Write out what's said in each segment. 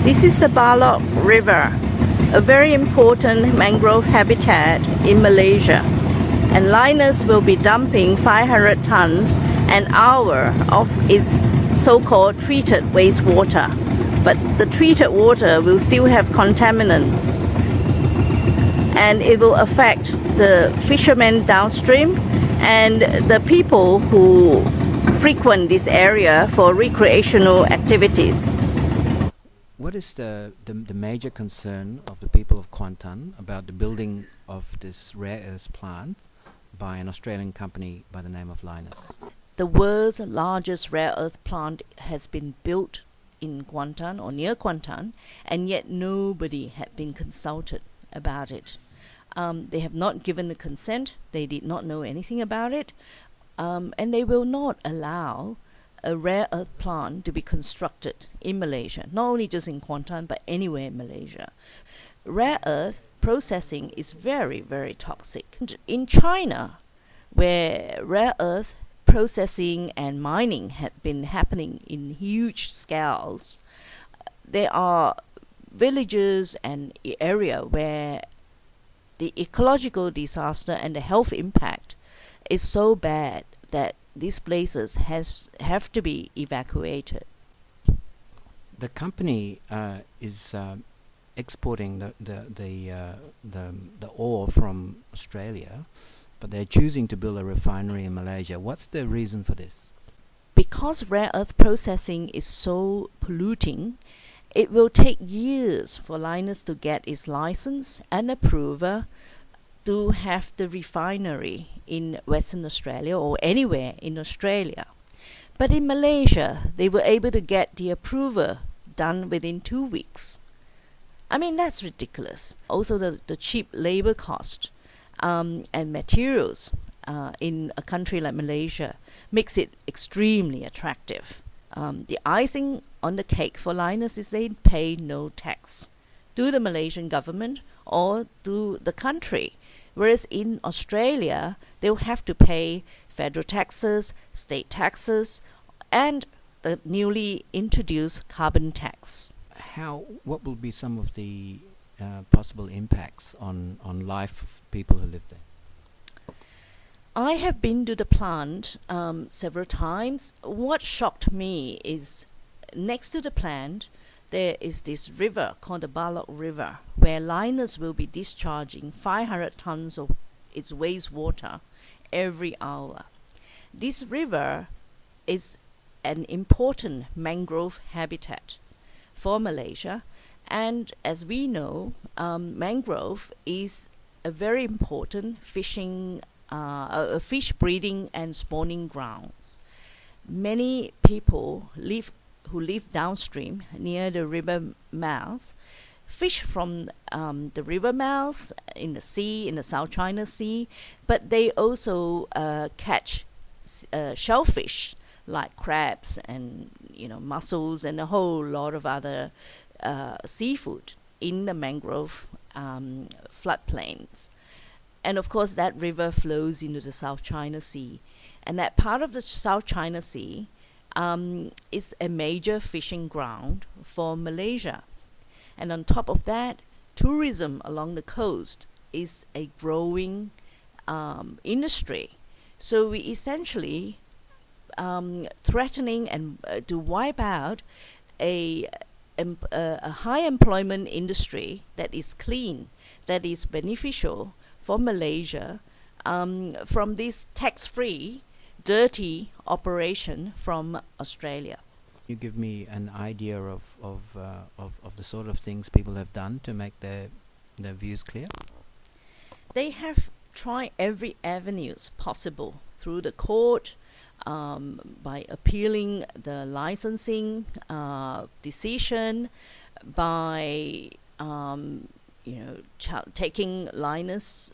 This is the Balok River, a very important mangrove habitat in Malaysia. And Lynas will be dumping 500 tons an hour of its so-called treated wastewater. But the treated water will still have contaminants, and it will affect the fishermen downstream and the people who frequent this area for recreational activities. What is the major concern of the people of Kuantan about the building of this rare earth plant by an Australian company by the name of Lynas? The world's largest rare earth plant has been built in Kuantan or near Kuantan, and yet nobody had been consulted about it. They have not given the consent, they did not know anything about it, and they will not allow a rare earth plant to be constructed in Malaysia, not only just in Kuantan but anywhere in Malaysia. Rare earth processing is very, very toxic. In China, where rare earth processing and mining had been happening in huge scales, there are villages and area where the ecological disaster and the health impact is so bad that these places have to be evacuated. The company is exporting the ore from Australia, but they're choosing to build a refinery in Malaysia. What's the reason for this? Because rare earth processing is so polluting, it will take years for Lynas to get its license and approval to have the refinery in Western Australia or anywhere in Australia. But in Malaysia, they were able to get the approval done within 2 weeks. I mean, that's ridiculous. Also, the cheap labor cost and materials in a country like Malaysia makes it extremely attractive. The icing on the cake for Lynas is they pay no tax to the Malaysian government or to the country. Whereas in Australia, they'll have to pay federal taxes, state taxes, and the newly introduced carbon tax. What will be some of the possible impacts on life of people who live there? I have been to the plant several times. What shocked me is next to the plant, there is this river called the Balok River, where Lynas will be discharging 500 tons of its wastewater every hour. This river is an important mangrove habitat for Malaysia, and as we know, mangrove is a very important fish breeding and spawning grounds. Many people who live downstream near the river mouth fish from the river mouth in the sea, in the South China Sea, but they also catch shellfish like crabs and mussels and a whole lot of other seafood in the mangrove floodplains. And of course that river flows into the South China Sea, and that part of the South China Sea is a major fishing ground for Malaysia. And on top of that, tourism along the coast is a growing industry. So we essentially threatening and to wipe out a high employment industry that is clean, that is beneficial for Malaysia from this tax-free, dirty operation from Australia. You give me an idea of the sort of things people have done to make their views clear? They have tried every avenues possible through the court, by appealing the licensing decision, by taking Lynas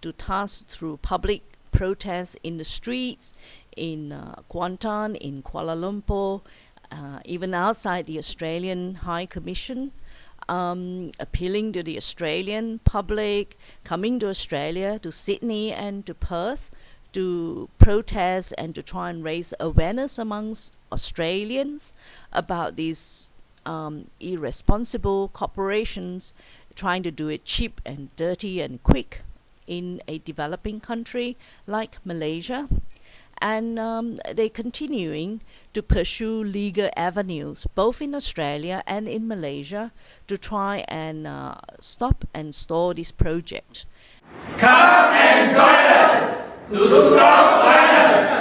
to task through public protests in the streets, in Kuantan, in Kuala Lumpur, even outside the Australian High Commission, appealing to the Australian public, coming to Australia, to Sydney and to Perth, to protest and to try and raise awareness amongst Australians about this irresponsible corporations trying to do it cheap and dirty and quick in a developing country like Malaysia. And they're continuing to pursue legal avenues both in Australia and in Malaysia to try and stop and stall this project. Come and join us to stop lynas.